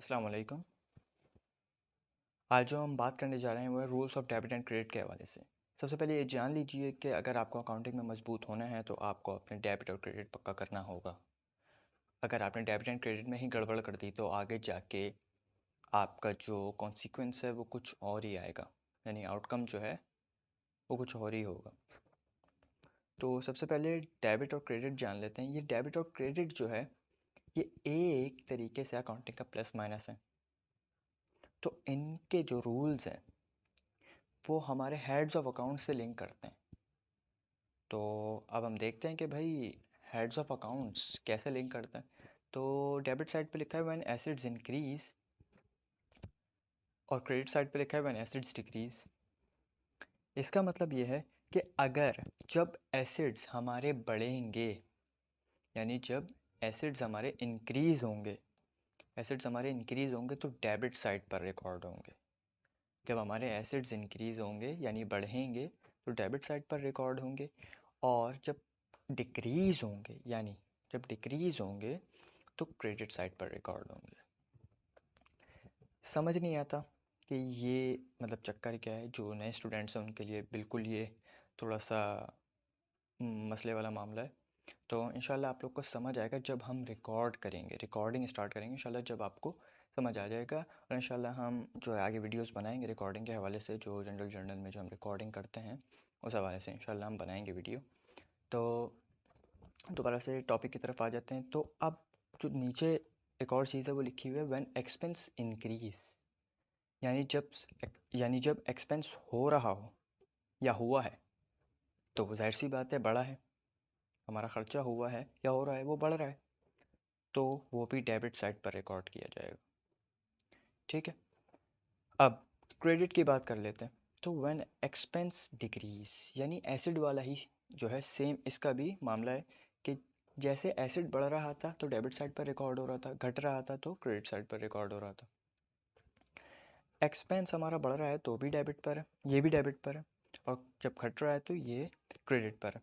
अस्सलाम वालेकुम। आज जो हम बात करने जा रहे हैं वो है rules of debit and credit के हवाले से। सबसे पहले ये जान लीजिए कि अगर आपको अकाउंटिंग में मजबूत होना है तो आपको अपने डेबिट और क्रेडिट पक्का करना होगा। अगर आपने डेबिट एंड क्रेडिट में ही गड़बड़ कर दी तो आगे जाके आपका जो कॉन्सिक्वेंस है वो कुछ और ही आएगा, यानी आउटकम जो है वो कुछ और ही होगा। तो सबसे पहले डेबिट और क्रेडिट जान लेते हैं। ये डेबिट और क्रेडिट जो है ये एक तरीके से अकाउंटिंग का प्लस माइनस है। तो इनके जो रूल्स हैं वो हमारे हेड्स ऑफ अकाउंट से लिंक करते हैं। तो अब हम देखते हैं कि भाई हेड्स ऑफ अकाउंट्स कैसे लिंक करते हैं। तो डेबिट साइड पे लिखा है व्हेन एसिड्स इंक्रीज और क्रेडिट साइड पे लिखा है व्हेन एसिड्स डिक्रीज। इसका मतलब ये है कि अगर जब एसिड्स हमारे बढ़ेंगे, यानी जब एसिड्स हमारे इंक्रीज होंगे, एसिड्स हमारे इंक्रीज होंगे तो डेबिट साइड पर रिकॉर्ड होंगे। जब हमारे एसिड्स इंक्रीज होंगे यानी बढ़ेंगे तो डेबिट साइड पर रिकॉर्ड होंगे। और जब डिक्रीज होंगे यानी जब डिक्रीज होंगे तो क्रेडिट साइड पर रिकॉर्ड होंगे। समझ नहीं आता कि ये मतलब चक्कर क्या है। जो नए स्टूडेंट्स हैं उनके लिए बिल्कुल ये थोड़ा सा मसले वाला मामला है। तो इंशाल्लाह आप लोग को समझ आएगा जब हम रिकॉर्ड करेंगे, रिकॉर्डिंग स्टार्ट करेंगे इंशाल्लाह, जब आपको समझ आ जाएगा। और इंशाल्लाह हम जो है आगे वीडियोस बनाएंगे रिकॉर्डिंग के हवाले से, जो जनरल जर्नल में जो हम रिकॉर्डिंग करते हैं उस हवाले से इंशाल्लाह हम बनाएंगे वीडियो। तो दोबारा से टॉपिक की तरफ आ जाते हैं। तो अब जो नीचे एक और चीज़ है वो लिखी हुई है व्हेन एक्सपेंस इंक्रीज, यानी जब एक्सपेंस हो रहा हो या हुआ है तो वो ज़ाहिर सी बात है बड़ा है। हमारा ख़र्चा हुआ है या हो रहा है वो बढ़ रहा है, तो वो भी डेबिट साइड पर रिकॉर्ड किया जाएगा। ठीक है। अब क्रेडिट की बात कर लेते हैं। तो व्हेन एक्सपेंस डिक्रीज, यानी एसिड वाला ही जो है सेम इसका भी मामला है कि जैसे एसिड बढ़ रहा था तो डेबिट साइड पर रिकॉर्ड हो रहा था, घट रहा था तो क्रेडिट साइड पर रिकॉर्ड हो रहा था। एक्सपेंस हमारा बढ़ रहा है तो भी डेबिट पर है, ये भी डेबिट पर है, और जब घट रहा है तो ये क्रेडिट पर है।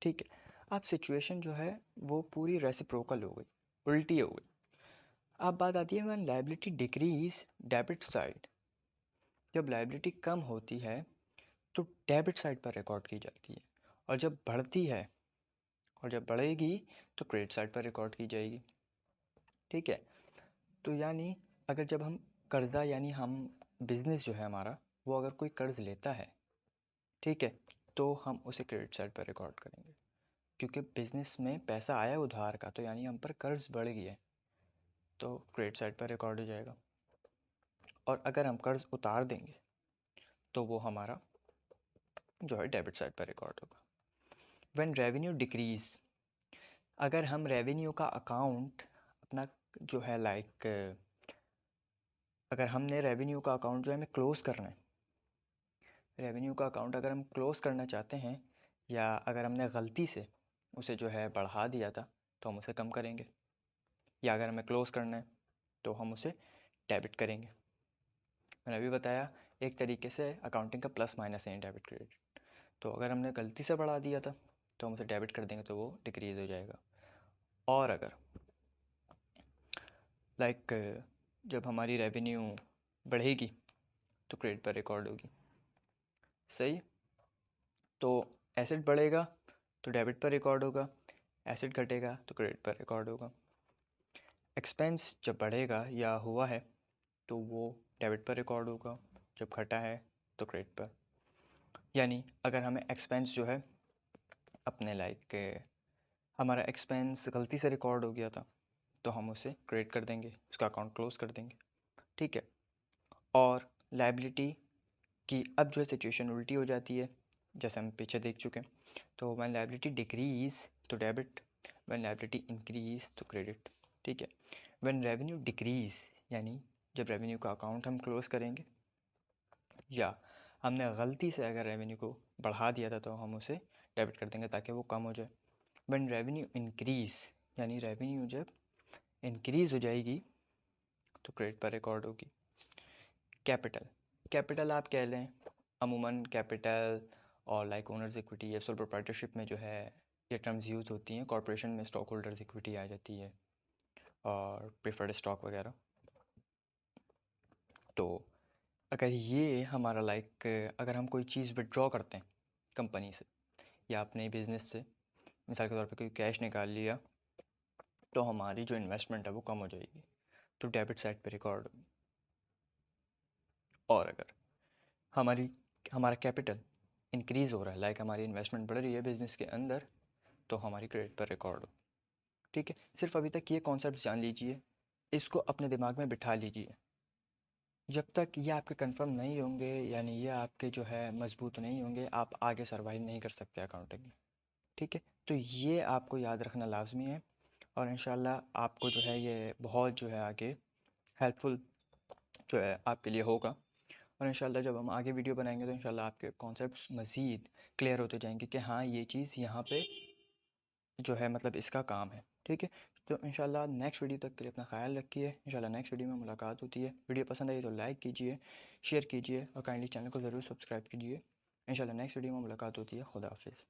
ठीक है। अब सिचुएशन जो है वो पूरी रेसिप्रोकल हो गई, उल्टी हो गई। अब बात आती है when liability decrease debit side, जब लायबिलिटी कम होती है तो डेबिट साइड पर रिकॉर्ड की जाती है, और जब बढ़ती है और जब बढ़ेगी तो क्रेडिट साइड पर रिकॉर्ड की जाएगी। ठीक है। तो यानी अगर जब हम कर्ज़ा, यानी हम बिज़नेस जो है हमारा, वो अगर कोई कर्ज़ लेता है, ठीक है, तो हम उसे क्रेडिट साइड पर रिकॉर्ड करेंगे, क्योंकि बिज़नेस में पैसा आया उधार का, तो यानी हम पर कर्ज़ बढ़ गया है तो क्रेडिट साइड पर रिकॉर्ड हो जाएगा। और अगर हम कर्ज़ उतार देंगे तो वो हमारा जो है डेबिट साइड पर रिकॉर्ड होगा। व्हेन रेवेन्यू डिक्रीज, अगर हम रेवेन्यू का अकाउंट अपना जो है अगर हमने रेवेन्यू का अकाउंट जो है हमें क्लोज़ करना है, रेवेन्यू का अकाउंट अगर हम क्लोज़ करना चाहते हैं, या अगर हमने गलती से उसे जो है बढ़ा दिया था तो हम उसे कम करेंगे, या अगर हमें क्लोज़ करना है तो हम उसे डेबिट करेंगे। मैंने अभी बताया एक तरीके से अकाउंटिंग का प्लस माइनस है डेबिट क्रेडिट। तो अगर हमने गलती से बढ़ा दिया था तो हम उसे डेबिट कर देंगे तो वो डिक्रीज़ हो जाएगा। और अगर लाइक जब हमारी रेवेन्यू बढ़ेगी तो क्रेडिट पर रिकॉर्ड होगी। सही। तो एसेट बढ़ेगा तो डेबिट पर रिकॉर्ड होगा, एसेट घटेगा तो क्रेडिट पर रिकॉर्ड होगा। एक्सपेंस जब बढ़ेगा या हुआ है तो वो डेबिट पर रिकॉर्ड होगा, जब घटा है तो क्रेडिट पर। यानी अगर हमें एक्सपेंस जो है अपने हमारा एक्सपेंस गलती से रिकॉर्ड हो गया था तो हम उसे क्रेडिट कर देंगे, उसका अकाउंट क्लोज कर देंगे। ठीक है। और लायबिलिटी की अब जो है सिचुएशन उल्टी हो जाती है, जैसे हम पीछे देख चुके हैं। तो व्हेन लायबिलिटी डिक्रीज तो डेबिट, व्हेन लायबिलिटी इंक्रीज तो क्रेडिट। ठीक है। व्हेन रेवेन्यू डिक्रीज, यानी जब रेवेन्यू का अकाउंट हम क्लोज करेंगे, या हमने गलती से अगर रेवेन्यू को बढ़ा दिया था तो हम उसे डेबिट कर देंगे ताकि वो कम हो जाए। व्हेन रेवेन्यू इंक्रीज, यानी रेवेन्यू जब इंक्रीज हो जाएगी तो क्रेडिट पर रिकॉर्ड होगी। कैपिटल, कैपिटल आप कह लें अमूमन कैपिटल और लाइक ओनर्स इक्विटी या सोल प्रोप्राइटरशिप में जो है ये टर्म्स यूज़ होती हैं। कॉरपोरेशन में स्टॉक होल्डर्स इक्विटी आ जाती है और प्रेफर्ड स्टॉक वगैरह। तो अगर ये हमारा अगर हम कोई चीज़ विड्रॉ करते हैं कंपनी से या अपने बिज़नेस से, मिसाल के तौर पे कोई कैश निकाल लिया, तो हमारी जो इन्वेस्टमेंट है वो कम हो जाएगी, तो डेबिट साइड पे रिकॉर्ड होगी। और अगर हमारी हमारा कैपिटल इंक्रीज़ हो रहा है, हमारी इन्वेस्टमेंट बढ़ रही है बिज़नेस के अंदर, तो हमारी क्रेडिट पर रिकॉर्ड हो। ठीक है, सिर्फ अभी तक ये कॉन्सेप्ट जान लीजिए, इसको अपने दिमाग में बिठा लीजिए। जब तक ये आपके कंफर्म नहीं होंगे, यानी ये आपके जो है मजबूत नहीं होंगे, आप आगे सर्वाइव नहीं कर सकते अकाउंटिंग में। ठीक है, तो ये आपको याद रखना लाजमी है, और इंशाल्लाह आपको जो है ये बहुत जो है आगे हेल्पफुल जो है आपके लिए होगा। और इंशाल्लाह जब हम आगे वीडियो बनाएंगे तो इंशाल्लाह आपके कॉन्सेप्ट्स मज़ीद क्लियर होते जाएंगे कि हाँ ये चीज़ यहाँ पे जो है मतलब इसका काम है। ठीक है, तो इंशाल्लाह नेक्स्ट वीडियो तक के लिए अपना ख्याल रखिए। इंशाल्लाह नेक्स्ट वीडियो में मुलाकात होती है। वीडियो पसंद आई तो लाइक कीजिए, शेयर कीजिए और काइंडली चैनल को ज़रूर सब्सक्राइब कीजिए। इंशाल्लाह नेक्स्ट वीडियो में मुलाकात होती है। खुदा हाफिज़।